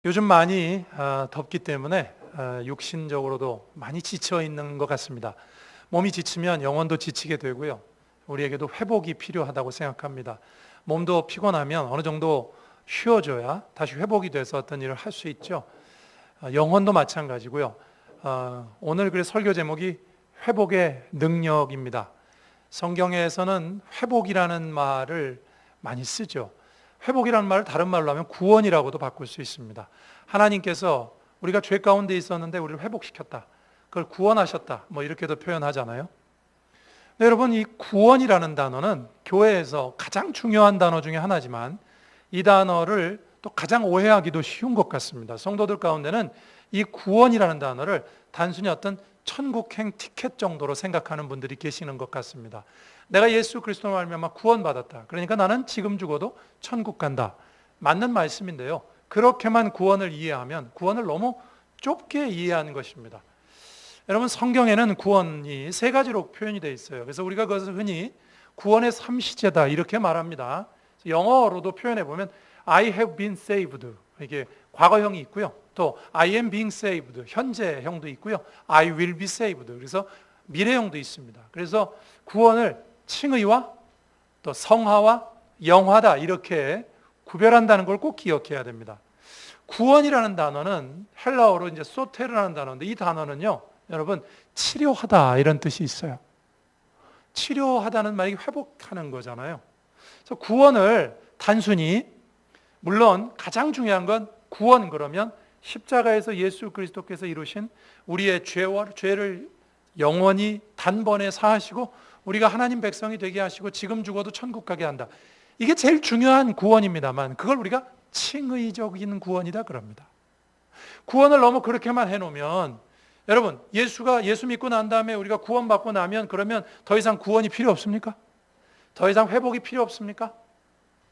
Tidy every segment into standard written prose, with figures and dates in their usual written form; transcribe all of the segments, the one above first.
요즘 많이 덥기 때문에 육신적으로도 많이 지쳐 있는 것 같습니다. 몸이 지치면 영혼도 지치게 되고요. 우리에게도 회복이 필요하다고 생각합니다. 몸도 피곤하면 어느 정도 쉬어줘야 다시 회복이 돼서 어떤 일을 할 수 있죠. 영혼도 마찬가지고요. 오늘 그 설교 제목이 회복의 능력입니다. 성경에서는 회복이라는 말을 많이 쓰죠. 회복이라는 말을 다른 말로 하면 구원이라고도 바꿀 수 있습니다. 하나님께서 우리가 죄 가운데 있었는데 우리를 회복시켰다. 그걸 구원하셨다. 이렇게도 표현하잖아요. 네, 여러분, 이 구원이라는 단어는 교회에서 가장 중요한 단어 중에 하나지만 이 단어를 또 가장 오해하기도 쉬운 것 같습니다. 성도들 가운데는 이 구원이라는 단어를 단순히 어떤 천국행 티켓 정도로 생각하는 분들이 계시는 것 같습니다. 내가 예수 그리스도로 말미암아 구원받았다. 그러니까 나는 지금 죽어도 천국 간다. 맞는 말씀인데요. 그렇게만 구원을 이해하면 구원을 너무 좁게 이해하는 것입니다. 여러분, 성경에는 구원이 세 가지로 표현이 되어 있어요. 그래서 우리가 그것을 흔히 구원의 삼시제다 이렇게 말합니다. 영어로도 표현해 보면 I have been saved. 이게 과거형이 있고요. 또 I am being saved. 현재형도 있고요. I will be saved. 그래서 미래형도 있습니다. 그래서 구원을 칭의와 또 성화와 영화다 이렇게 구별한다는 걸 꼭 기억해야 됩니다. 구원이라는 단어는 헬라어로 이제 소테르라는 단어인데 이 단어는요, 여러분 치료하다 이런 뜻이 있어요. 치료하다는 말이 회복하는 거잖아요. 그래서 구원을 단순히 물론 가장 중요한 건 구원 그러면 십자가에서 예수 그리스도께서 이루신 우리의 죄를 영원히 단번에 사하시고 우리가 하나님 백성이 되게 하시고 지금 죽어도 천국 가게 한다. 이게 제일 중요한 구원입니다만 그걸 우리가 칭의적인 구원이다 그럽니다. 구원을 너무 그렇게만 해놓으면 여러분 예수 믿고 난 다음에 우리가 구원받고 나면 그러면 더 이상 구원이 필요 없습니까? 더 이상 회복이 필요 없습니까?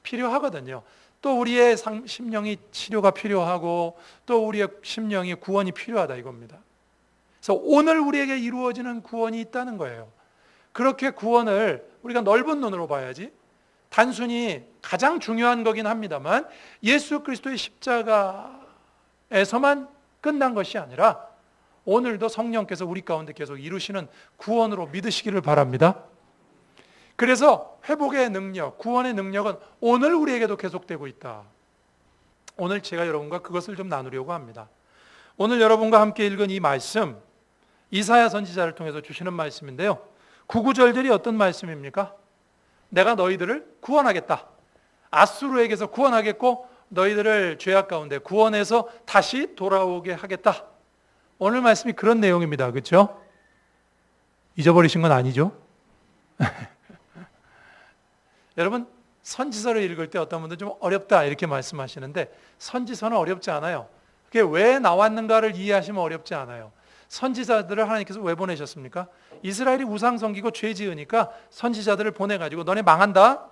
필요하거든요. 또 우리의 심령이 치료가 필요하고 또 우리의 심령이 구원이 필요하다 이겁니다. 그래서 오늘 우리에게 이루어지는 구원이 있다는 거예요. 그렇게 구원을 우리가 넓은 눈으로 봐야지 단순히 가장 중요한 거긴 합니다만 예수 그리스도의 십자가에서만 끝난 것이 아니라 오늘도 성령께서 우리 가운데 계속 이루시는 구원으로 믿으시기를 바랍니다. 그래서 회복의 능력, 구원의 능력은 오늘 우리에게도 계속되고 있다. 오늘 제가 여러분과 그것을 좀 나누려고 합니다. 오늘 여러분과 함께 읽은 이 말씀 이사야 선지자를 통해서 주시는 말씀인데요. 구구절절이 어떤 말씀입니까? 내가 너희들을 구원하겠다. 아수르에게서 구원하겠고 너희들을 죄악 가운데 구원해서 다시 돌아오게 하겠다. 오늘 말씀이 그런 내용입니다. 그렇죠? 잊어버리신 건 아니죠? 여러분, 선지서를 읽을 때 어떤 분들은 좀 어렵다 이렇게 말씀하시는데 선지서는 어렵지 않아요. 그게 왜 나왔는가를 이해하시면 어렵지 않아요. 선지자들을 하나님께서 왜 보내셨습니까? 이스라엘이 우상 섬기고 죄 지으니까 선지자들을 보내가지고 너네 망한다.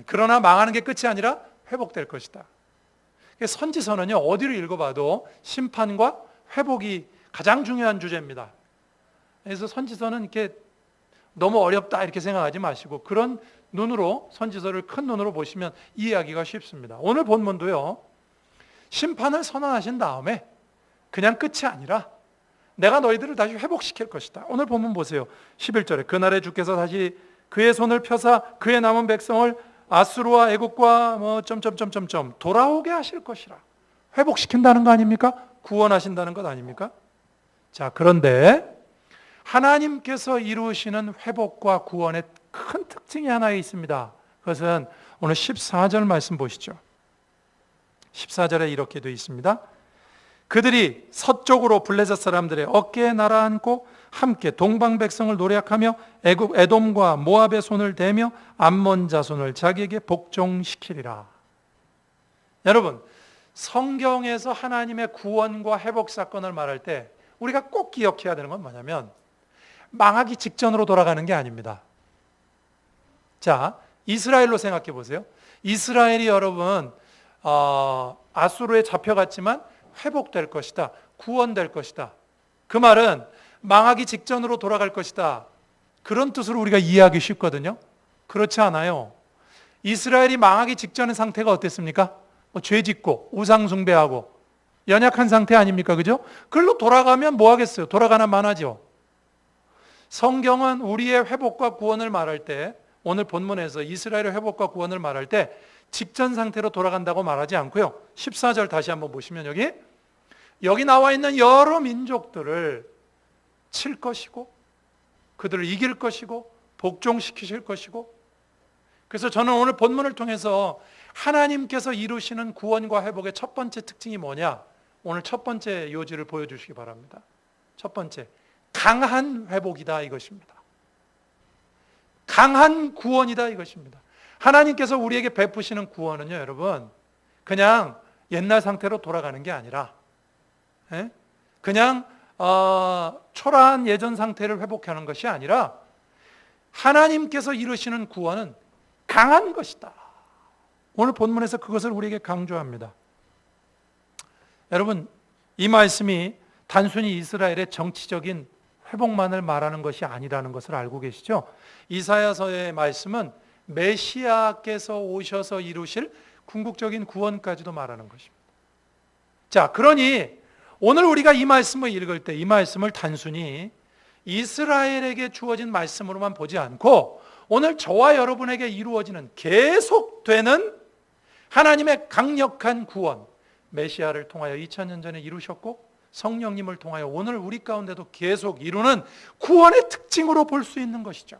그러나 망하는 게 끝이 아니라 회복될 것이다. 선지서는요 어디를 읽어봐도 심판과 회복이 가장 중요한 주제입니다. 그래서 선지서는 이렇게 너무 어렵다 이렇게 생각하지 마시고 그런 눈으로 선지서를 큰 눈으로 보시면 이해하기가 쉽습니다. 오늘 본문도요 심판을 선언하신 다음에 그냥 끝이 아니라 내가 너희들을 다시 회복시킬 것이다. 오늘 본문 보세요. 11절에 그날에 주께서 다시 그의 손을 펴사 그의 남은 백성을 아수르와 애국과 돌아오게 하실 것이라. 회복시킨다는 거 아닙니까? 구원하신다는 것 아닙니까? 자, 그런데 하나님께서 이루시는 회복과 구원의 큰 특징이 하나 있습니다. 그것은 오늘 14절 말씀 보시죠. 14절에 이렇게 되어 있습니다. 그들이 서쪽으로 블레셋 사람들의 어깨에 날아앉고 함께 동방 백성을 노략하며 에돔과 모압의 손을 대며 암몬 자손을 자기에게 복종시키리라. 여러분, 성경에서 하나님의 구원과 회복 사건을 말할 때 우리가 꼭 기억해야 되는 건 뭐냐면 망하기 직전으로 돌아가는 게 아닙니다. 자, 이스라엘로 생각해 보세요. 이스라엘이 여러분 아수르에 잡혀갔지만 회복될 것이다. 구원될 것이다. 그 말은 망하기 직전으로 돌아갈 것이다. 그런 뜻으로 우리가 이해하기 쉽거든요. 그렇지 않아요. 이스라엘이 망하기 직전의 상태가 어땠습니까? 죄 짓고 우상 숭배하고 연약한 상태 아닙니까? 그죠? 그걸로 돌아가면 뭐 하겠어요? 돌아가나 마나죠. 성경은 우리의 회복과 구원을 말할 때, 오늘 본문에서 이스라엘의 회복과 구원을 말할 때 직전 상태로 돌아간다고 말하지 않고요. 14절 다시 한번 보시면 여기 나와 있는 여러 민족들을 칠 것이고 그들을 이길 것이고 복종시키실 것이고, 그래서 저는 오늘 본문을 통해서 하나님께서 이루시는 구원과 회복의 첫 번째 특징이 뭐냐? 오늘 첫 번째 요지를 보여주시기 바랍니다. 첫 번째, 강한 회복이다 이것입니다. 강한 구원이다 이것입니다. 하나님께서 우리에게 베푸시는 구원은요, 여러분, 그냥 옛날 상태로 돌아가는 게 아니라 그냥 초라한 예전 상태를 회복하는 것이 아니라 하나님께서 이루시는 구원은 강한 것이다. 오늘 본문에서 그것을 우리에게 강조합니다. 여러분, 이 말씀이 단순히 이스라엘의 정치적인 회복만을 말하는 것이 아니라는 것을 알고 계시죠? 이사야서의 말씀은 메시아께서 오셔서 이루실 궁극적인 구원까지도 말하는 것입니다. 자, 그러니 오늘 우리가 이 말씀을 읽을 때 이 말씀을 단순히 이스라엘에게 주어진 말씀으로만 보지 않고 오늘 저와 여러분에게 이루어지는 계속되는 하나님의 강력한 구원, 메시아를 통하여 2000년 전에 이루셨고 성령님을 통하여 오늘 우리 가운데도 계속 이루는 구원의 특징으로 볼 수 있는 것이죠.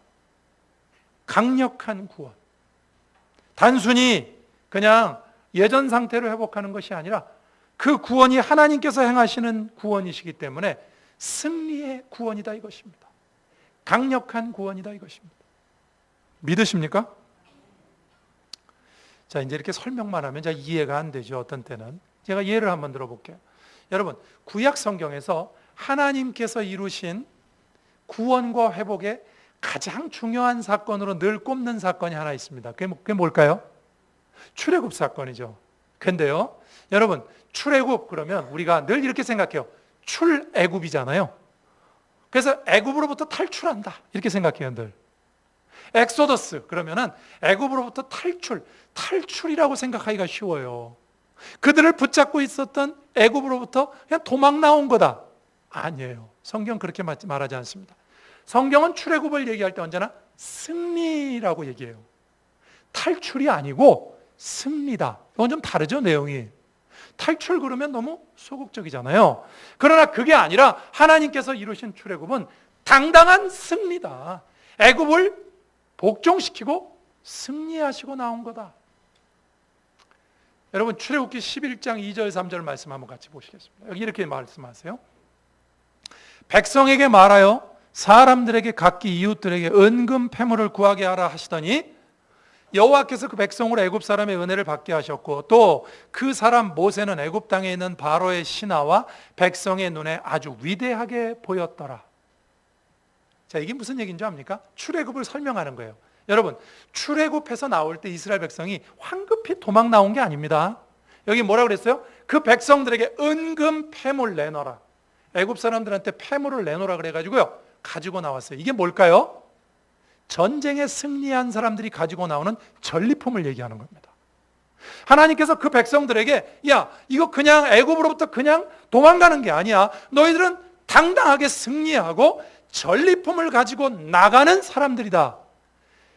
강력한 구원. 단순히 그냥 예전 상태로 회복하는 것이 아니라 그 구원이 하나님께서 행하시는 구원이시기 때문에 승리의 구원이다 이것입니다. 강력한 구원이다 이것입니다. 믿으십니까? 자, 이제 이렇게 설명만 하면 잘 이해가 안 되죠. 어떤 때는. 제가 예를 한번 들어볼게요. 여러분, 구약 성경에서 하나님께서 이루신 구원과 회복의 가장 중요한 사건으로 늘 꼽는 사건이 하나 있습니다. 그게 뭘까요? 출애굽 사건이죠. 근데요, 여러분, 출애굽 그러면 우리가 늘 이렇게 생각해요. 출애굽이잖아요. 그래서 애굽으로부터 탈출한다 이렇게 생각해요, 늘. 엑소더스 그러면은 애굽으로부터 탈출이라고 생각하기가 쉬워요. 그들을 붙잡고 있었던 애굽으로부터 그냥 도망 나온 거다. 아니에요. 성경 그렇게 말하지 않습니다. 성경은 출애굽을 얘기할 때 언제나 승리라고 얘기해요. 탈출이 아니고 승리다. 이건 좀 다르죠, 내용이. 탈출 그러면 너무 소극적이잖아요. 그러나 그게 아니라 하나님께서 이루신 출애굽은 당당한 승리다. 애굽을 복종시키고 승리하시고 나온 거다. 여러분, 출애굽기 11장 2절 3절 말씀 한번 같이 보시겠습니다. 여기 이렇게 말씀하세요. 백성에게 말하여 사람들에게 각기 이웃들에게 은금 패물을 구하게 하라 하시더니 여호와께서 그 백성으로 애굽 사람의 은혜를 받게 하셨고 또 그 사람 모세는 애굽 땅에 있는 바로의 신하와 백성의 눈에 아주 위대하게 보였더라. 자, 이게 무슨 얘기인지 압니까? 출애굽을 설명하는 거예요. 여러분, 출애굽해서 나올 때 이스라엘 백성이 황급히 도망 나온 게 아닙니다. 여기 뭐라 그랬어요? 그 백성들에게 은금 패물 내놔라. 애굽 사람들한테 패물을 내놓으라 그래가지고요, 가지고 나왔어요. 이게 뭘까요? 전쟁에 승리한 사람들이 가지고 나오는 전리품을 얘기하는 겁니다. 하나님께서 그 백성들에게 야, 이거 그냥 애굽으로부터 그냥 도망가는 게 아니야. 너희들은 당당하게 승리하고 전리품을 가지고 나가는 사람들이다.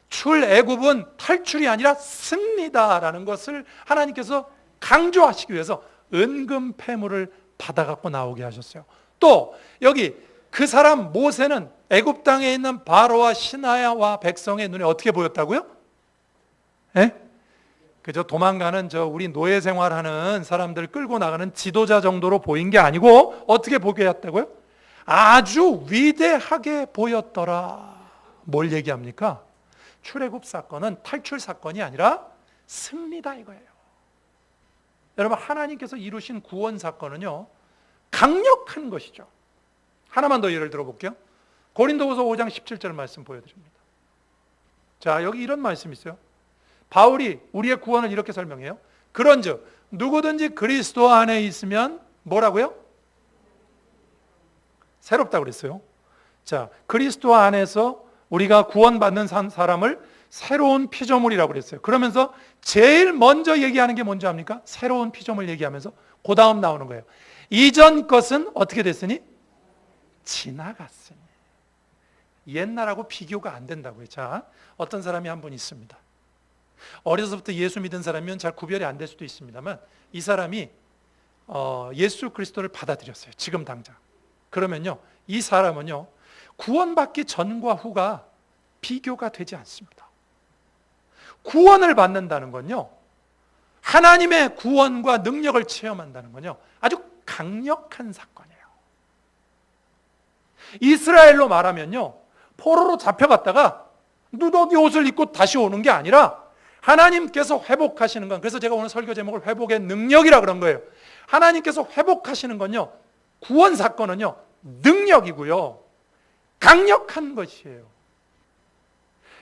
출애굽은 탈출이 아니라 승리다라는 것을 하나님께서 강조하시기 위해서 은금 패물을 받아갖고 나오게 하셨어요. 또 여기 그 사람 모세는 애굽 땅에 있는 바로와 신하야와 백성의 눈에 어떻게 보였다고요? 예? 그저 도망가는 우리 노예 생활하는 사람들 끌고 나가는 지도자 정도로 보인 게 아니고 어떻게 보게 했다고요? 아주 위대하게 보였더라. 뭘 얘기합니까? 출애굽 사건은 탈출 사건이 아니라 승리다 이거예요. 여러분, 하나님께서 이루신 구원 사건은요, 강력한 것이죠. 하나만 더 예를 들어볼게요. 고린도후서 5장 17절 말씀 보여드립니다. 자, 여기 이런 말씀이 있어요. 바울이 우리의 구원을 이렇게 설명해요. 그런즉 누구든지 그리스도 안에 있으면 뭐라고요? 새롭다고 그랬어요. 자, 그리스도 안에서 우리가 구원받는 사람을 새로운 피조물이라고 그랬어요. 그러면서 제일 먼저 얘기하는 게 뭔지 압니까? 새로운 피조물 얘기하면서 그 다음 나오는 거예요. 이전 것은 어떻게 됐으니? 지나갔으니. 옛날하고 비교가 안 된다고요. 자, 어떤 사람이 한 분 있습니다. 어려서부터 예수 믿은 사람이면 잘 구별이 안 될 수도 있습니다만 이 사람이 예수 그리스도를 받아들였어요. 지금 당장. 그러면요, 이 사람은요, 구원받기 전과 후가 비교가 되지 않습니다. 구원을 받는다는 건요, 하나님의 구원과 능력을 체험한다는 건요, 아주 강력한 사건이에요. 이스라엘로 말하면요, 포로로 잡혀갔다가 누더기 옷을 입고 다시 오는 게 아니라 하나님께서 회복하시는 건, 그래서 제가 오늘 설교 제목을 회복의 능력이라 그런 거예요. 하나님께서 회복하시는 건요, 구원 사건은요, 능력이고요, 강력한 것이에요.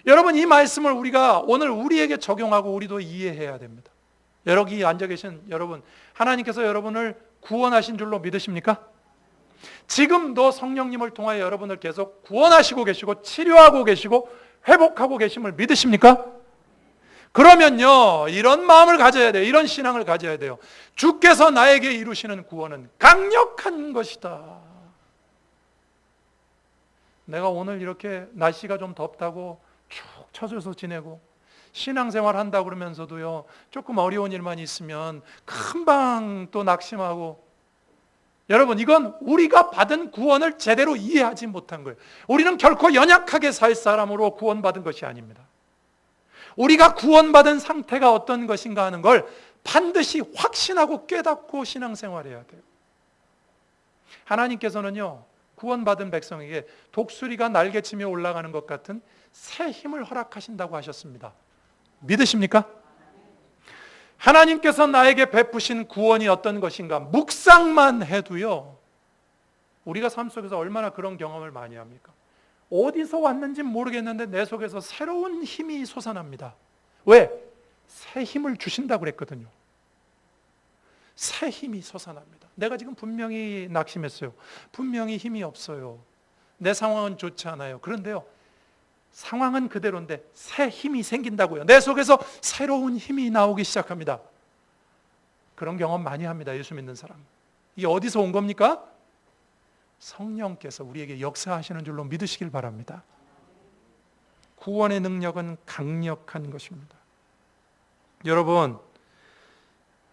여러분, 이 말씀을 우리가 오늘 우리에게 적용하고 우리도 이해해야 됩니다. 여기 앉아 계신 여러분, 하나님께서 여러분을 구원하신 줄로 믿으십니까? 지금도 성령님을 통하여 여러분을 계속 구원하시고 계시고 치료하고 계시고 회복하고 계심을 믿으십니까? 그러면요, 이런 마음을 가져야 돼요. 이런 신앙을 가져야 돼요. 주께서 나에게 이루시는 구원은 강력한 것이다. 내가 오늘 이렇게 날씨가 좀 덥다고 쭉 처져서 지내고 신앙생활 한다 그러면서도요, 조금 어려운 일만 있으면 금방 또 낙심하고, 여러분, 이건 우리가 받은 구원을 제대로 이해하지 못한 거예요. 우리는 결코 연약하게 살 사람으로 구원받은 것이 아닙니다. 우리가 구원받은 상태가 어떤 것인가 하는 걸 반드시 확신하고 깨닫고 신앙생활해야 돼요. 하나님께서는요, 구원받은 백성에게 독수리가 날개치며 올라가는 것 같은 새 힘을 허락하신다고 하셨습니다. 믿으십니까? 하나님께서 나에게 베푸신 구원이 어떤 것인가 묵상만 해도요, 우리가 삶 속에서 얼마나 그런 경험을 많이 합니까? 어디서 왔는지 모르겠는데 내 속에서 새로운 힘이 솟아납니다. 왜? 새 힘을 주신다고 그랬거든요. 새 힘이 솟아납니다. 내가 지금 분명히 낙심했어요. 분명히 힘이 없어요. 내 상황은 좋지 않아요. 그런데요, 상황은 그대로인데 새 힘이 생긴다고요. 내 속에서 새로운 힘이 나오기 시작합니다. 그런 경험 많이 합니다. 예수 믿는 사람. 이게 어디서 온 겁니까? 성령께서 우리에게 역사하시는 줄로 믿으시길 바랍니다. 구원의 능력은 강력한 것입니다. 여러분,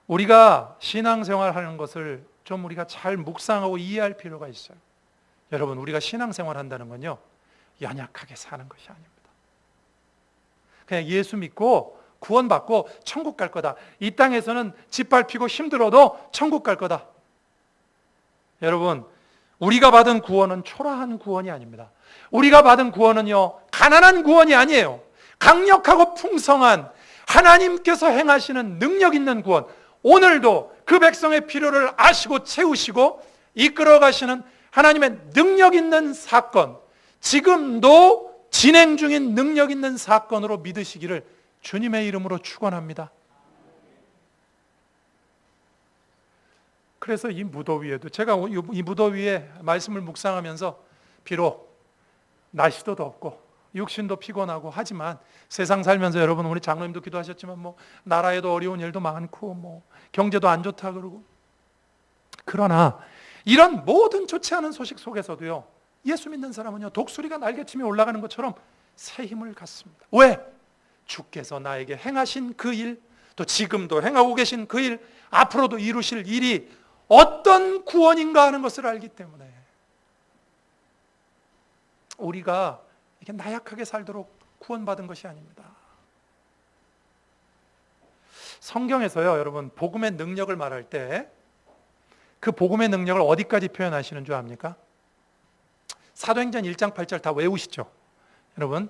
우리가 신앙생활하는 것을 좀 우리가 잘 묵상하고 이해할 필요가 있어요. 여러분, 우리가 신앙생활한다는 건요, 연약하게 사는 것이 아닙니다. 그냥 예수 믿고 구원받고 천국 갈 거다. 이 땅에서는 짓밟히고 힘들어도 천국 갈 거다. 여러분, 우리가 받은 구원은 초라한 구원이 아닙니다. 우리가 받은 구원은요, 가난한 구원이 아니에요. 강력하고 풍성한 하나님께서 행하시는 능력 있는 구원. 오늘도 그 백성의 필요를 아시고 채우시고 이끌어 가시는 하나님의 능력 있는 사건, 지금도 진행 중인 능력 있는 사건으로 믿으시기를 주님의 이름으로 축원합니다. 그래서 이 무더위에도, 제가 이 무더위에 말씀을 묵상하면서 비록 날씨도 덥고 육신도 피곤하고 하지만 세상 살면서 여러분, 우리 장로님도 기도하셨지만 나라에도 어려운 일도 많고 경제도 안 좋다 그러고, 그러나 이런 모든 좋지 않은 소식 속에서도요, 예수 믿는 사람은요, 독수리가 날개치며 올라가는 것처럼 새 힘을 갖습니다. 왜? 주께서 나에게 행하신 그 일, 또 지금도 행하고 계신 그 일, 앞으로도 이루실 일이 어떤 구원인가 하는 것을 알기 때문에 우리가 이렇게 나약하게 살도록 구원받은 것이 아닙니다. 성경에서요, 여러분, 복음의 능력을 말할 때 그 복음의 능력을 어디까지 표현하시는 줄 압니까? 사도행전 1장 8절 다 외우시죠? 여러분,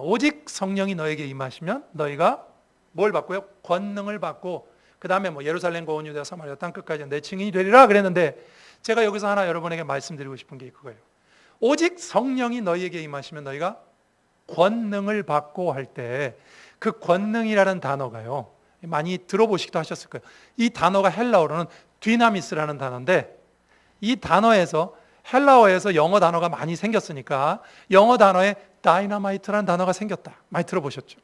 오직 성령이 너에게 임하시면 너희가 뭘 받고요? 권능을 받고, 그 다음에 예루살렘과 온 유대와 사마리아 땅 끝까지 내 증인이 되리라 그랬는데, 제가 여기서 하나 여러분에게 말씀드리고 싶은 게 그거예요. 오직 성령이 너희에게 임하시면 너희가 권능을 받고 할 때, 그 권능이라는 단어가요, 많이 들어보시기도 하셨을 거예요. 이 단어가 헬라어로는 디나미스라는 단어인데, 이 단어에서 헬라어에서 영어 단어가 많이 생겼으니까 영어 단어에 다이너마이트라는 단어가 생겼다. 많이 들어보셨죠?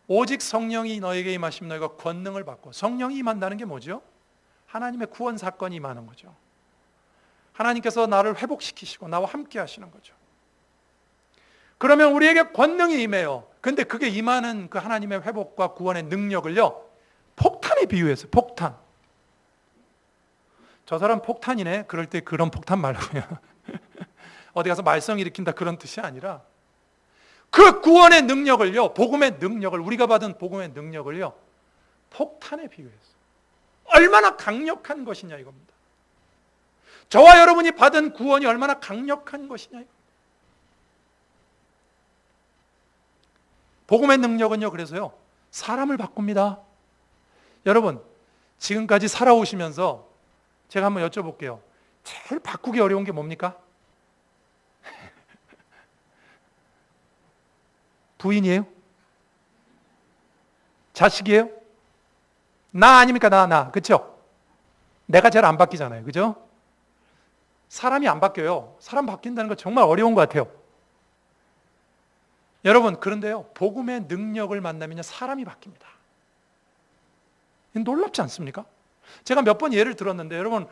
오직 성령이 너에게 임하시면 너희가 권능을 받고, 성령이 임한다는 게 뭐죠? 하나님의 구원 사건이 임하는 거죠. 하나님께서 나를 회복시키시고 나와 함께 하시는 거죠. 그러면 우리에게 권능이 임해요. 근데 그게 임하는 그 하나님의 회복과 구원의 능력을요, 폭탄에 비유해서, 폭탄. 저 사람 폭탄이네. 그럴 때 그런 폭탄 말고요. 어디 가서 말썽 일으킨다 그런 뜻이 아니라 그 구원의 능력을요, 복음의 능력을, 우리가 받은 복음의 능력을요, 폭탄에 비유해서 얼마나 강력한 것이냐 이겁니다. 저와 여러분이 받은 구원이 얼마나 강력한 것이냐 이겁니다. 복음의 능력은요, 그래서요, 사람을 바꿉니다. 여러분, 지금까지 살아오시면서 제가 한번 여쭤볼게요. 제일 바꾸기 어려운 게 뭡니까? 부인이에요? 자식이에요? 나 아닙니까? 나. 그렇죠? 내가 제일 안 바뀌잖아요. 그죠? 사람이 안 바뀌어요. 사람 바뀐다는 거 정말 어려운 것 같아요. 여러분, 그런데요, 복음의 능력을 만나면 사람이 바뀝니다. 놀랍지 않습니까? 제가 몇 번 예를 들었는데, 여러분,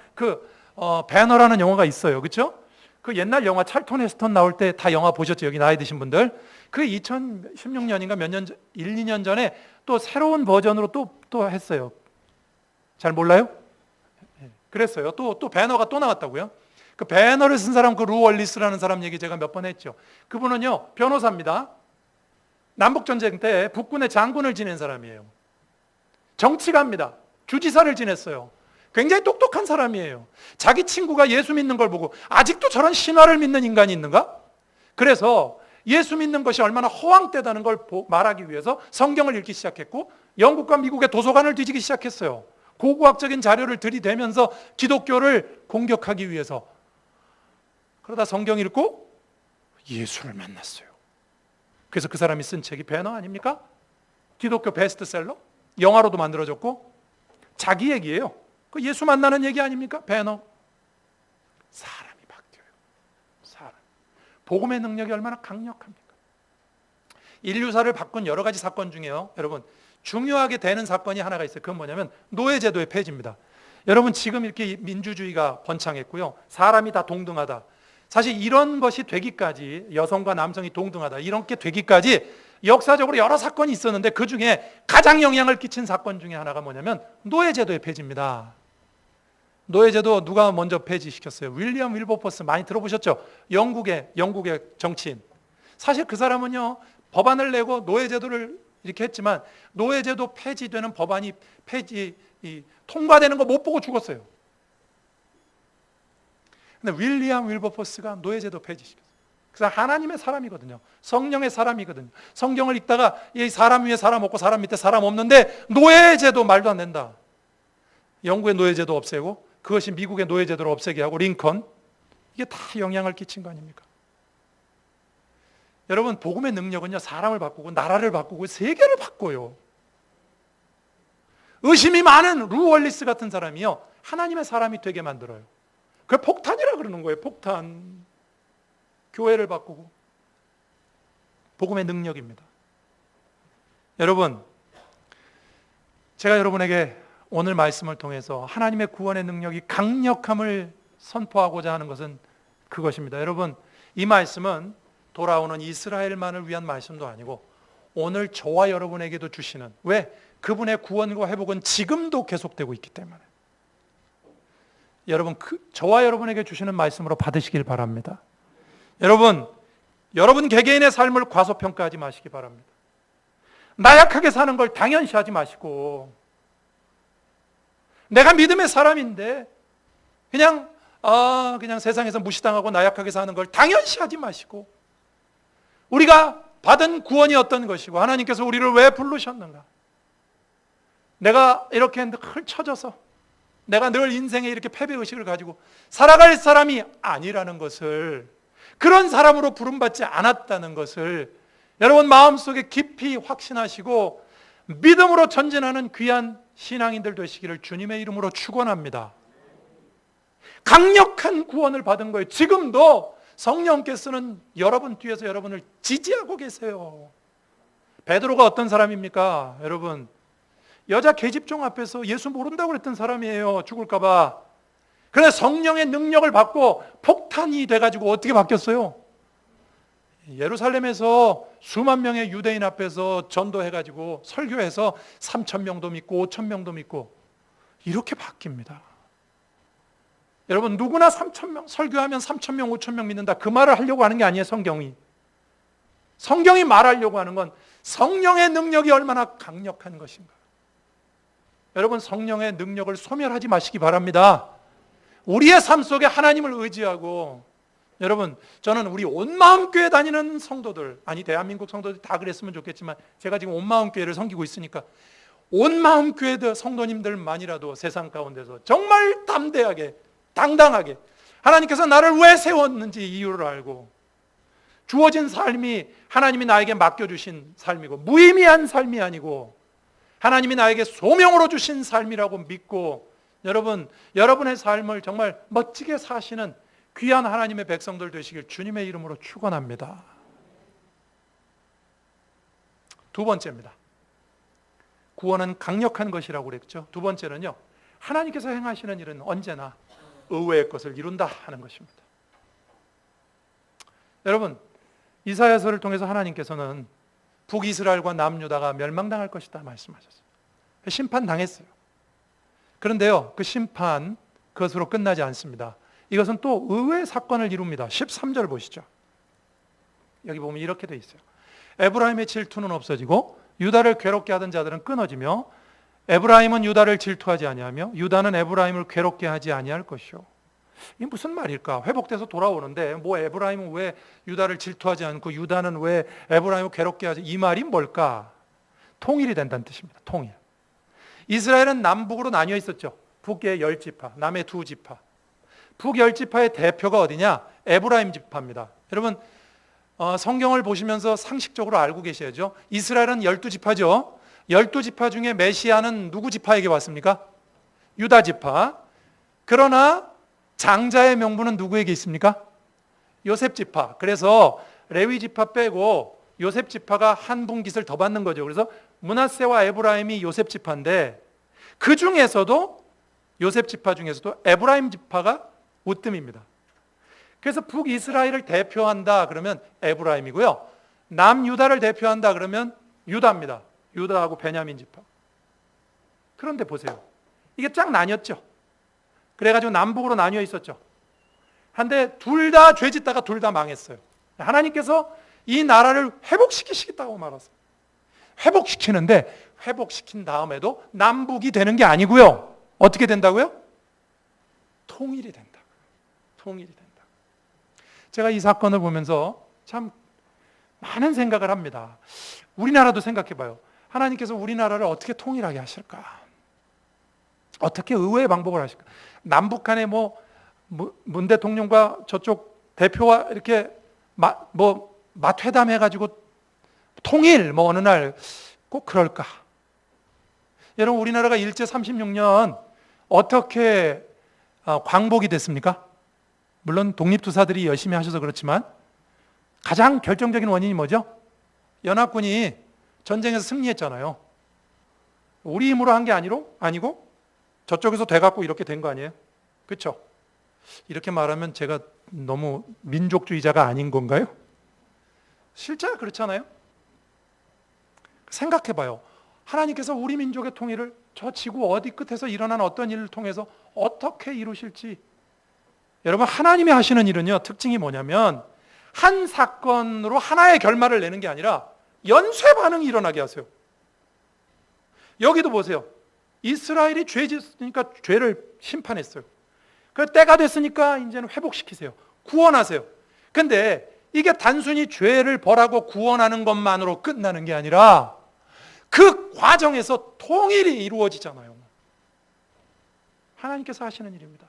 배너라는 영화가 있어요. 그렇죠? 그 옛날 영화 찰톤 헤스턴 나올 때 다 영화 보셨죠? 여기 나이 드신 분들. 그 2016년인가 몇 년, 1, 2년 전에 또 새로운 버전으로 또 했어요. 잘 몰라요? 그랬어요. 또 배너가 또 나왔다고요? 그 배너를 쓴 사람, 그 루 월리스라는 사람 얘기 제가 몇 번 했죠. 그분은요, 변호사입니다. 남북전쟁 때 북군의 장군을 지낸 사람이에요. 정치가입니다. 주지사를 지냈어요. 굉장히 똑똑한 사람이에요. 자기 친구가 예수 믿는 걸 보고 아직도 저런 신화를 믿는 인간이 있는가? 그래서 예수 믿는 것이 얼마나 허황되다는 걸 말하기 위해서 성경을 읽기 시작했고, 영국과 미국의 도서관을 뒤지기 시작했어요. 고고학적인 자료를 들이대면서 기독교를 공격하기 위해서. 그러다 성경 읽고 예수를 만났어요. 그래서 그 사람이 쓴 책이 배너 아닙니까? 기독교 베스트셀러? 영화로도 만들어졌고, 자기 얘기예요. 그 예수 만나는 얘기 아닙니까? 배너. 사람이 바뀌어요. 사람. 복음의 능력이 얼마나 강력합니까? 인류사를 바꾼 여러 가지 사건 중에요, 여러분, 중요하게 되는 사건이 하나가 있어요. 그건 뭐냐면 노예제도의 폐지입니다. 여러분, 지금 이렇게 민주주의가 번창했고요, 사람이 다 동등하다. 사실 이런 것이 되기까지, 여성과 남성이 동등하다, 이렇게 되기까지 역사적으로 여러 사건이 있었는데, 그 중에 가장 영향을 끼친 사건 중에 하나가 뭐냐면 노예제도의 폐지입니다. 노예제도 누가 먼저 폐지시켰어요? 윌리엄 윌버포스, 많이 들어보셨죠? 영국의 정치인. 사실 그 사람은요, 법안을 내고 노예제도를 이렇게 했지만 노예제도 폐지되는 법안이 통과되는 거 못 보고 죽었어요. 근데 윌리엄 윌버포스가 노예제도 폐지시켰어요. 그래서 하나님의 사람이거든요. 성령의 사람이거든요. 성경을 읽다가 이 사람 위에 사람 없고 사람 밑에 사람 없는데 노예제도 말도 안 된다. 영국의 노예제도 없애고 그것이 미국의 노예제도를 없애게 하고 링컨, 이게 다 영향을 끼친 거 아닙니까? 여러분, 복음의 능력은요, 사람을 바꾸고 나라를 바꾸고 세계를 바꿔요. 의심이 많은 루 월리스 같은 사람이요, 하나님의 사람이 되게 만들어요. 그게 폭탄이라 그러는 거예요. 폭탄. 교회를 바꾸고. 복음의 능력입니다. 여러분, 제가 여러분에게 오늘 말씀을 통해서 하나님의 구원의 능력이 강력함을 선포하고자 하는 것은 그것입니다. 여러분, 이 말씀은 돌아오는 이스라엘만을 위한 말씀도 아니고 오늘 저와 여러분에게도 주시는, 왜? 그분의 구원과 회복은 지금도 계속되고 있기 때문에 여러분, 저와 여러분에게 주시는 말씀으로 받으시길 바랍니다. 여러분 개개인의 삶을 과소평가하지 마시기 바랍니다. 나약하게 사는 걸 당연시하지 마시고, 내가 믿음의 사람인데 그냥 세상에서 무시당하고 나약하게 사는 걸 당연시하지 마시고, 우리가 받은 구원이 어떤 것이고 하나님께서 우리를 왜 부르셨는가, 내가 이렇게 늘 쳐져서 내가 늘 인생에 이렇게 패배의식을 가지고 살아갈 사람이 아니라는 것을, 그런 사람으로 부름받지 않았다는 것을 여러분 마음속에 깊이 확신하시고 믿음으로 전진하는 귀한 신앙인들 되시기를 주님의 이름으로 축원합니다. 강력한 구원을 받은 거예요. 지금도 성령께서는 여러분 뒤에서 여러분을 지지하고 계세요. 베드로가 어떤 사람입니까? 여러분, 여자 계집종 앞에서 예수 모른다고 그랬던 사람이에요. 죽을까 봐. 그런데 성령의 능력을 받고 폭탄이 돼가지고 어떻게 바뀌었어요? 예루살렘에서 수만 명의 유대인 앞에서 전도해가지고 설교해서 3,000명도 믿고 5,000명도 믿고 이렇게 바뀝니다. 여러분, 누구나 3,000명 설교하면 3,000명 5,000명 믿는다, 그 말을 하려고 하는 게 아니에요. 성경이 말하려고 하는 건 성령의 능력이 얼마나 강력한 것인가. 여러분, 성령의 능력을 소멸하지 마시기 바랍니다. 우리의 삶 속에 하나님을 의지하고, 여러분, 저는 우리 온마음 교회 다니는 성도들, 아니 대한민국 성도들이 다 그랬으면 좋겠지만 제가 지금 온마음 교회를 섬기고 있으니까 온마음 교회 성도님들만이라도 세상 가운데서 정말 담대하게 당당하게 하나님께서 나를 왜 세웠는지 이유를 알고, 주어진 삶이 하나님이 나에게 맡겨주신 삶이고 무의미한 삶이 아니고 하나님이 나에게 소명으로 주신 삶이라고 믿고, 여러분, 여러분의 삶을 정말 멋지게 사시는 귀한 하나님의 백성들 되시길 주님의 이름으로 축원합니다. 두 번째입니다. 구원은 강력한 것이라고 그랬죠. 두 번째는요, 하나님께서 행하시는 일은 언제나 의외의 것을 이룬다 하는 것입니다. 여러분, 이사야서를 통해서 하나님께서는 북이스라엘과 남유다가 멸망당할 것이다 말씀하셨어요. 심판당했어요. 그런데요, 그 심판 그것으로 끝나지 않습니다. 이것은 또 의외의 사건을 이룹니다. 13절 보시죠. 여기 보면 이렇게 돼 있어요. 에브라임의 질투는 없어지고 유다를 괴롭게 하던 자들은 끊어지며 에브라임은 유다를 질투하지 아니하며 유다는 에브라임을 괴롭게 하지 아니할 것이요. 이게 무슨 말일까? 회복돼서 돌아오는데 뭐 에브라임은 왜 유다를 질투하지 않고 유다는 왜 에브라임을 괴롭게 하지? 이 말이 뭘까? 통일이 된다는 뜻입니다. 통일. 이스라엘은 남북으로 나뉘어 있었죠. 북의 10지파, 남의 2지파. 북 10지파의 대표가 어디냐? 에브라임 지파입니다. 여러분, 성경을 보시면서 상식적으로 알고 계셔야죠. 이스라엘은 12지파죠. 12지파 중에 메시아는 누구 지파에게 왔습니까? 유다 지파. 그러나 장자의 명분은 누구에게 있습니까? 요셉 지파. 그래서 레위 지파 빼고 요셉 지파가 한 분깃을 더 받는 거죠. 그래서 므낫세와 에브라임이 요셉 지파인데, 그 중에서도 요셉 지파 중에서도 에브라임 지파가 우뜸입니다. 그래서 북이스라엘을 대표한다 그러면 에브라임이고요, 남유다를 대표한다 그러면 유다입니다. 유다하고 베냐민 지파. 그런데 보세요, 이게 쫙 나뉘었죠. 그래가지고 남북으로 나뉘어 있었죠. 한데 둘 다 죄짓다가 둘 다 망했어요. 하나님께서 이 나라를 회복시키시겠다고 말았어요. 회복시키는데 회복시킨 다음에도 남북이 되는 게 아니고요, 어떻게 된다고요? 통일이 된다. 통일이 된다. 제가 이 사건을 보면서 참 많은 생각을 합니다. 우리나라도 생각해 봐요. 하나님께서 우리나라를 어떻게 통일하게 하실까? 어떻게 의외의 방법을 하실까? 남북 간에 문 대통령과 저쪽 대표와 이렇게 맞회담해가지고 통일 어느 날 꼭 그럴까? 여러분, 우리나라가 일제 36년 어떻게 광복이 됐습니까? 물론 독립투사들이 열심히 하셔서 그렇지만 가장 결정적인 원인이 뭐죠? 연합군이 전쟁에서 승리했잖아요. 우리 힘으로 한 게 아니고 저쪽에서 돼갖고 이렇게 된 거 아니에요? 그렇죠? 이렇게 말하면 제가 너무 민족주의자가 아닌 건가요? 실제로 그렇잖아요. 생각해봐요. 하나님께서 우리 민족의 통일을 저 지구 어디 끝에서 일어난 어떤 일을 통해서 어떻게 이루실지. 여러분, 하나님이 하시는 일은요, 특징이 뭐냐면 한 사건으로 하나의 결말을 내는 게 아니라 연쇄 반응이 일어나게 하세요. 여기도 보세요. 이스라엘이 죄 짓으니까 죄를 심판했어요. 그 때가 됐으니까 이제는 회복시키세요. 구원하세요. 근데 이게 단순히 죄를 벌하고 구원하는 것만으로 끝나는 게 아니라 그 과정에서 통일이 이루어지잖아요. 하나님께서 하시는 일입니다.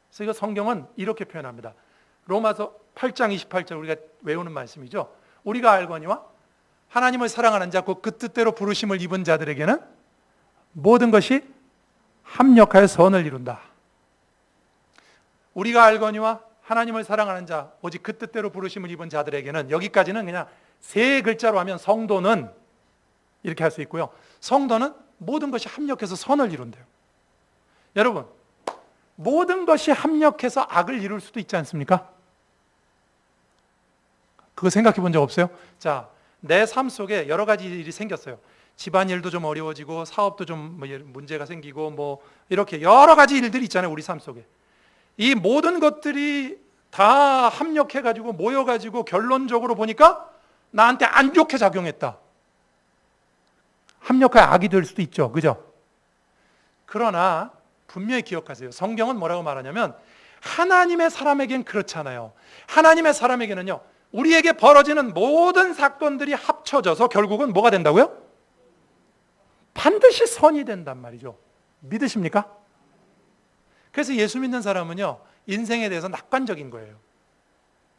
그래서 이거 성경은 이렇게 표현합니다. 로마서 8장 28절 우리가 외우는 말씀이죠. 우리가 알거니와 하나님을 사랑하는 자 곧 그 뜻대로 부르심을 입은 자들에게는 모든 것이 합력하여 선을 이룬다. 우리가 알거니와 하나님을 사랑하는 자 오직 그 뜻대로 부르심을 입은 자들에게는, 여기까지는 그냥 세 글자로 하면 성도는 이렇게 할 수 있고요. 성도는 모든 것이 합력해서 선을 이룬대요. 여러분, 모든 것이 합력해서 악을 이룰 수도 있지 않습니까? 그거 생각해 본 적 없어요? 자, 내 삶 속에 여러 가지 일이 생겼어요. 집안일도 좀 어려워지고 사업도 좀 문제가 생기고 뭐 이렇게 여러 가지 일들이 있잖아요, 우리 삶 속에. 이 모든 것들이 다 합력해가지고 모여가지고 결론적으로 보니까 나한테 안 좋게 작용했다. 합력하여 악이 될 수도 있죠, 그죠? 그러나 분명히 기억하세요. 성경은 뭐라고 말하냐면 하나님의 사람에겐 그렇잖아요. 하나님의 사람에게는요, 우리에게 벌어지는 모든 사건들이 합쳐져서 결국은 뭐가 된다고요? 반드시 선이 된단 말이죠. 믿으십니까? 그래서 예수 믿는 사람은요, 인생에 대해서 낙관적인 거예요.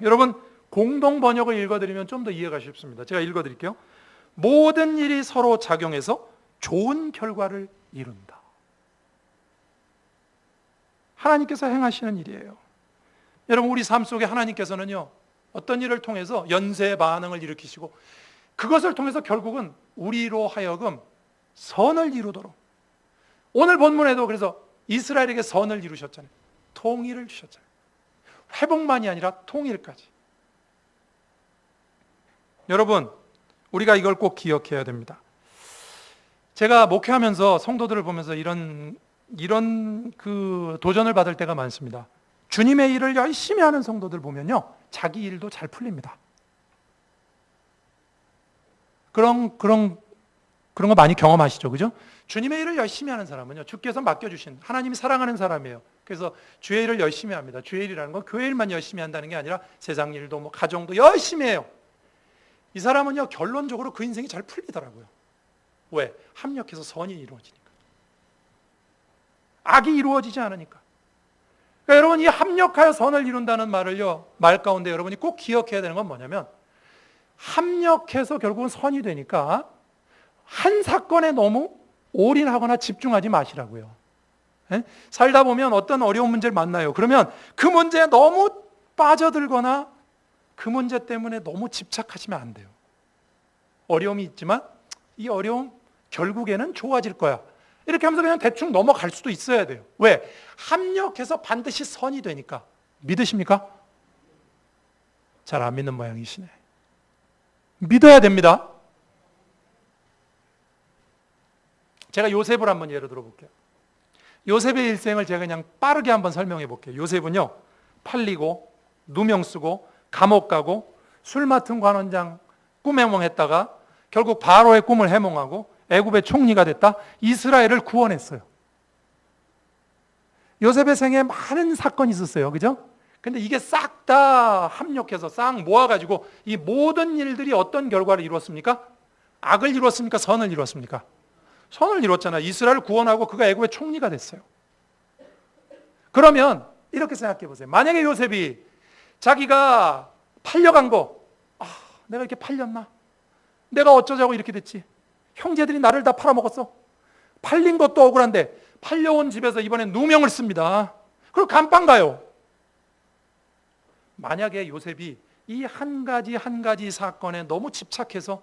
여러분, 공동 번역을 읽어드리면 좀 더 이해가 쉽습니다. 제가 읽어드릴게요. 모든 일이 서로 작용해서 좋은 결과를 이룬다. 하나님께서 행하시는 일이에요. 여러분, 우리 삶 속에 하나님께서는요, 어떤 일을 통해서 연쇄 반응을 일으키시고 그것을 통해서 결국은 우리로 하여금 선을 이루도록, 오늘 본문에도 그래서 이스라엘에게 선을 이루셨잖아요. 통일을 주셨잖아요. 회복만이 아니라 통일까지. 여러분, 우리가 이걸 꼭 기억해야 됩니다. 제가 목회하면서 성도들을 보면서 이런 그 도전을 받을 때가 많습니다. 주님의 일을 열심히 하는 성도들 보면요, 자기 일도 잘 풀립니다. 그런 거 많이 경험하시죠, 그죠? 주님의 일을 열심히 하는 사람은요, 주께서 맡겨주신, 하나님이 사랑하는 사람이에요. 그래서 주의 일을 열심히 합니다. 주의 일이라는 건 교회 일만 열심히 한다는 게 아니라 세상 일도 뭐 가정도 열심히 해요. 이 사람은요, 결론적으로 그 인생이 잘 풀리더라고요. 왜? 합력해서 선이 이루어지니까. 악이 이루어지지 않으니까. 그러니까 여러분, 이 합력하여 선을 이룬다는 말을요, 말 가운데 여러분이 꼭 기억해야 되는 건 뭐냐면, 합력해서 결국은 선이 되니까 한 사건에 너무 올인하거나 집중하지 마시라고요. 에? 살다 보면 어떤 어려운 문제를 만나요. 그러면 그 문제에 너무 빠져들거나 그 문제 때문에 너무 집착하시면 안 돼요. 어려움이 있지만 이 어려움 결국에는 좋아질 거야. 이렇게 하면서 그냥 대충 넘어갈 수도 있어야 돼요. 왜? 합력해서 반드시 선이 되니까. 믿으십니까? 잘 안 믿는 모양이시네. 믿어야 됩니다. 제가 요셉을 한번 예를 들어 볼게요. 요셉의 일생을 제가 그냥 빠르게 한번 설명해 볼게요. 요셉은요, 팔리고 누명 쓰고 감옥 가고 술 맡은 관원장 꿈 해몽했다가 결국 바로의 꿈을 해몽하고 애굽의 총리가 됐다. 이스라엘을 구원했어요. 요셉의 생에 많은 사건이 있었어요. 그죠? 근데 이게 싹 다 합력해서 싹 모아가지고 이 모든 일들이 어떤 결과를 이루었습니까? 악을 이루었습니까? 선을 이루었습니까? 선을 이뤘잖아요. 이스라엘을 구원하고 그가 애굽의 총리가 됐어요. 그러면 이렇게 생각해 보세요. 만약에 요셉이 자기가 팔려간 거, 내가 이렇게 팔렸나? 내가 어쩌자고 이렇게 됐지? 형제들이 나를 다 팔아먹었어. 팔린 것도 억울한데 팔려온 집에서 이번엔 누명을 씁니다. 그리고 감방 가요. 만약에 요셉이 이 한 가지 사건에 너무 집착해서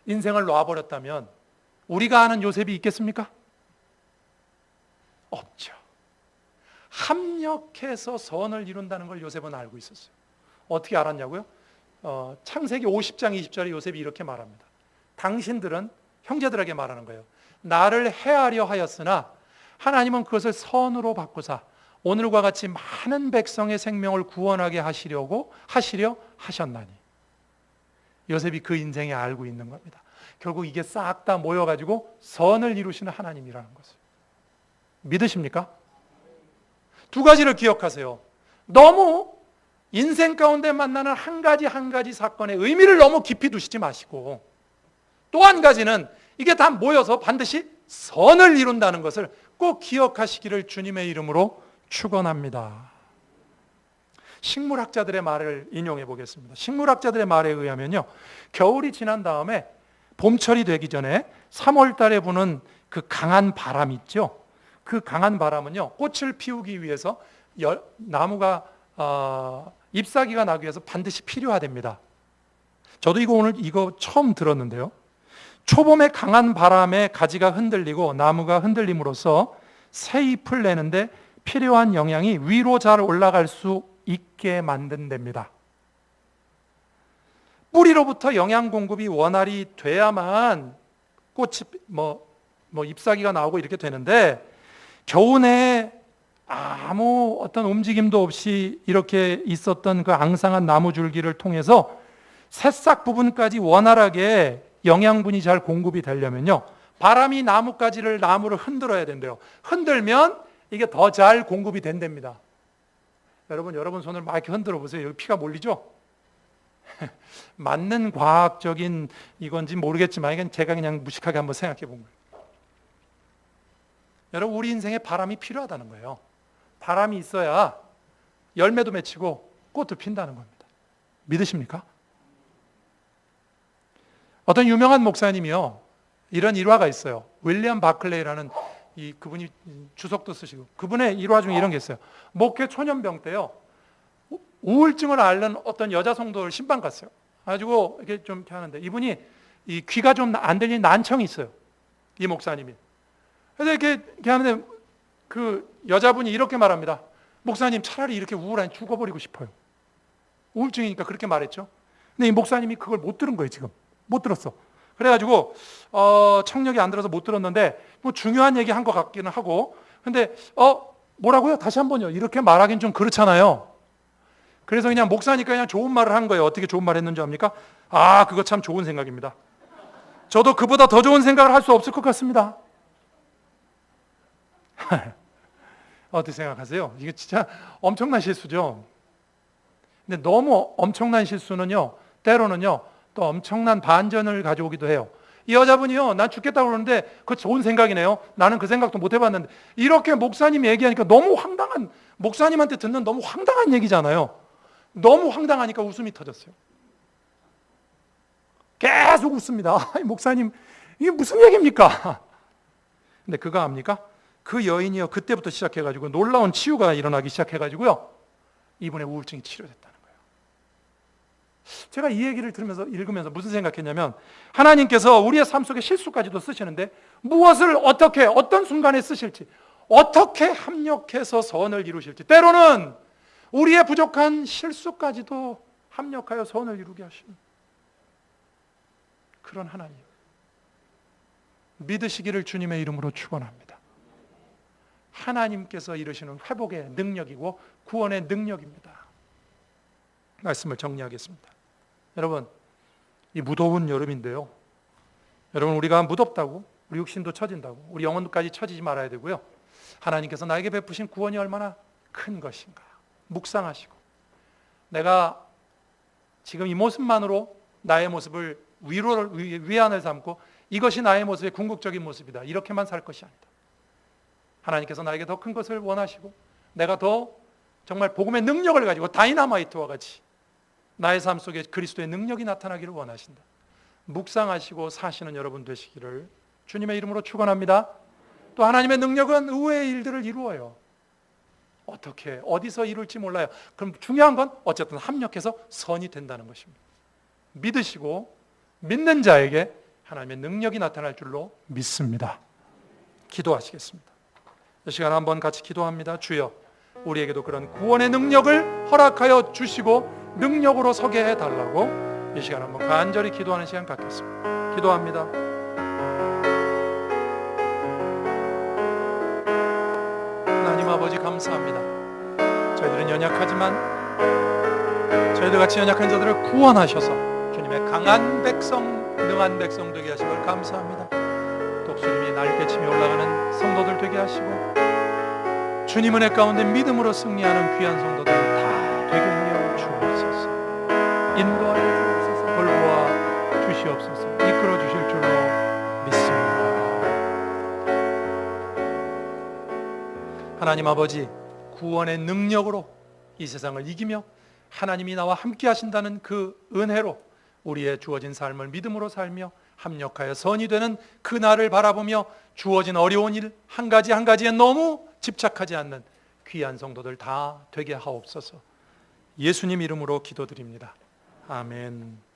인생을 놔버렸다면 우리가 아는 요셉이 있겠습니까? 없죠. 합력해서 선을 이룬다는 걸 요셉은 알고 있었어요. 어떻게 알았냐고요? 창세기 50장 20절에 요셉이 이렇게 말합니다. 당신들은, 형제들에게 말하는 거예요, 나를 해하려 하였으나 하나님은 그것을 선으로 바꾸사 오늘과 같이 많은 백성의 생명을 구원하게 하시려 하셨나니. 요셉이 그 인생에 알고 있는 겁니다. 결국 이게 싹 다 모여가지고 선을 이루시는 하나님이라는 것을. 믿으십니까? 두 가지를 기억하세요. 너무 인생 가운데 만나는 한 가지 사건의 의미를 너무 깊이 두시지 마시고, 또 한 가지는 이게 다 모여서 반드시 선을 이룬다는 것을 꼭 기억하시기를 주님의 이름으로 축원합니다. 식물학자들의 말을 인용해 보겠습니다. 식물학자들의 말에 의하면요, 겨울이 지난 다음에 봄철이 되기 전에 3월 달에 부는 그 강한 바람 있죠. 그 강한 바람은요, 꽃을 피우기 위해서 나무가 잎사귀가 나기 위해서 반드시 필요하답니다. 저도 오늘 이거 처음 들었는데요. 초봄의 강한 바람에 가지가 흔들리고 나무가 흔들림으로써 새 잎을 내는데 필요한 영양이 위로 잘 올라갈 수 있게 만든답니다. 뿌리로부터 영양 공급이 원활히 돼야만 꽃이 잎사귀가 나오고 이렇게 되는데, 겨우내 아무 어떤 움직임도 없이 이렇게 있었던 그 앙상한 나무 줄기를 통해서 새싹 부분까지 원활하게 영양분이 잘 공급이 되려면요, 바람이 나무를 흔들어야 된대요. 흔들면 이게 더 잘 공급이 된답니다. 여러분 손을 막 이렇게 흔들어 보세요. 여기 피가 몰리죠? 맞는 과학적인 이건지 모르겠지만 이건 제가 그냥 무식하게 한번 생각해 본 거예요. 여러분, 우리 인생에 바람이 필요하다는 거예요. 바람이 있어야 열매도 맺히고 꽃도 핀다는 겁니다. 믿으십니까? 어떤 유명한 목사님이요, 이런 일화가 있어요. 윌리엄 바클레이라는 그분이 주석도 쓰시고, 그분의 일화 중에 이런 게 있어요. 목회 초년병 때요, 우울증을 앓는 어떤 여자 성도를 신방 갔어요. 가지고 이렇게 좀 하는데, 이분이 이 귀가 좀 안 들리는 난청이 있어요. 이 목사님이. 그래서 이렇게 하는데 그 여자분이 이렇게 말합니다. 목사님, 차라리 이렇게 우울하니 죽어버리고 싶어요. 우울증이니까 그렇게 말했죠. 근데 이 목사님이 그걸 못 들은 거예요. 지금 못 들었어. 그래가지고 청력이 안 들어서 못 들었는데, 뭐 중요한 얘기 한 것 같기는 하고, 근데 뭐라고요? 다시 한번요. 이렇게 말하기는 좀 그렇잖아요. 그래서 그냥 목사니까 그냥 좋은 말을 한 거예요. 어떻게 좋은 말 했는지 압니까? 그거 참 좋은 생각입니다. 저도 그보다 더 좋은 생각을 할 수 없을 것 같습니다. 어떻게 생각하세요? 이게 진짜 엄청난 실수죠. 근데 너무 엄청난 실수는요, 때로는요, 또 엄청난 반전을 가져오기도 해요. 이 여자분이요, 난 죽겠다고 그러는데 그거 좋은 생각이네요. 나는 그 생각도 못 해봤는데, 이렇게 목사님이 얘기하니까 너무 황당한, 목사님한테 듣는 너무 황당한 얘기잖아요. 너무 황당하니까 웃음이 터졌어요. 계속 웃습니다. 목사님, 이게 무슨 얘기입니까? 근데 그거 압니까? 그 여인이요, 그때부터 시작해가지고 놀라운 치유가 일어나기 시작해가지고요, 이분의 우울증이 치료됐다는 거예요. 제가 이 얘기를 읽으면서 무슨 생각했냐면, 하나님께서 우리의 삶 속에 실수까지도 쓰시는데, 무엇을 어떤 순간에 쓰실지, 어떻게 합력해서 선을 이루실지, 때로는 우리의 부족한 실수까지도 합력하여 선을 이루게 하시는 그런 하나님, 믿으시기를 주님의 이름으로 축원합니다. 하나님께서 이루시는 회복의 능력이고 구원의 능력입니다. 말씀을 정리하겠습니다. 여러분, 이 무더운 여름인데요, 여러분, 우리가 무덥다고 우리 육신도 처진다고 우리 영혼까지 처지지 말아야 되고요, 하나님께서 나에게 베푸신 구원이 얼마나 큰 것인가 묵상하시고, 내가 지금 이 모습만으로 나의 모습을 위안을 삼고 이것이 나의 모습의 궁극적인 모습이다, 이렇게만 살 것이 아니다. 하나님께서 나에게 더 큰 것을 원하시고, 내가 더 정말 복음의 능력을 가지고 다이너마이트와 같이 나의 삶 속에 그리스도의 능력이 나타나기를 원하신다. 묵상하시고 사시는 여러분 되시기를 주님의 이름으로 축원합니다. 또 하나님의 능력은 의외의 일들을 이루어요. 어떻게 어디서 이룰지 몰라요. 그럼 중요한 건 어쨌든 합력해서 선이 된다는 것입니다. 믿으시고 믿는 자에게 하나님의 능력이 나타날 줄로 믿습니다. 기도하시겠습니다. 이 시간 한번 같이 기도합니다. 주여, 우리에게도 그런 구원의 능력을 허락하여 주시고 능력으로 서게 해달라고 이 시간 한번 간절히 기도하는 시간 갖겠습니다. 기도합니다. 하나님 아버지, 감사합니다. 저희들은 연약하지만 저희들 같이 연약한 자들을 구원하셔서 주님의 강한 백성, 능한 백성 되게 하시길 감사합니다. 독수림이 날개치며 올라가는 성도들 되게 하시고, 주님 은혜 가운데 믿음으로 승리하는 귀한 성도들 다 되게 하여 주옵소서. 인도하여 주옵소서. 돌보아 주시옵소서. 이끌어 주실 줄로 믿습니다. 하나님 아버지, 구원의 능력으로 이 세상을 이기며 하나님이 나와 함께 하신다는 그 은혜로 우리의 주어진 삶을 믿음으로 살며 합력하여 선이 되는 그날을 바라보며 주어진 어려운 일 한 가지 한 가지에 너무 집착하지 않는 귀한 성도들 다 되게 하옵소서. 예수님 이름으로 기도드립니다. 아멘.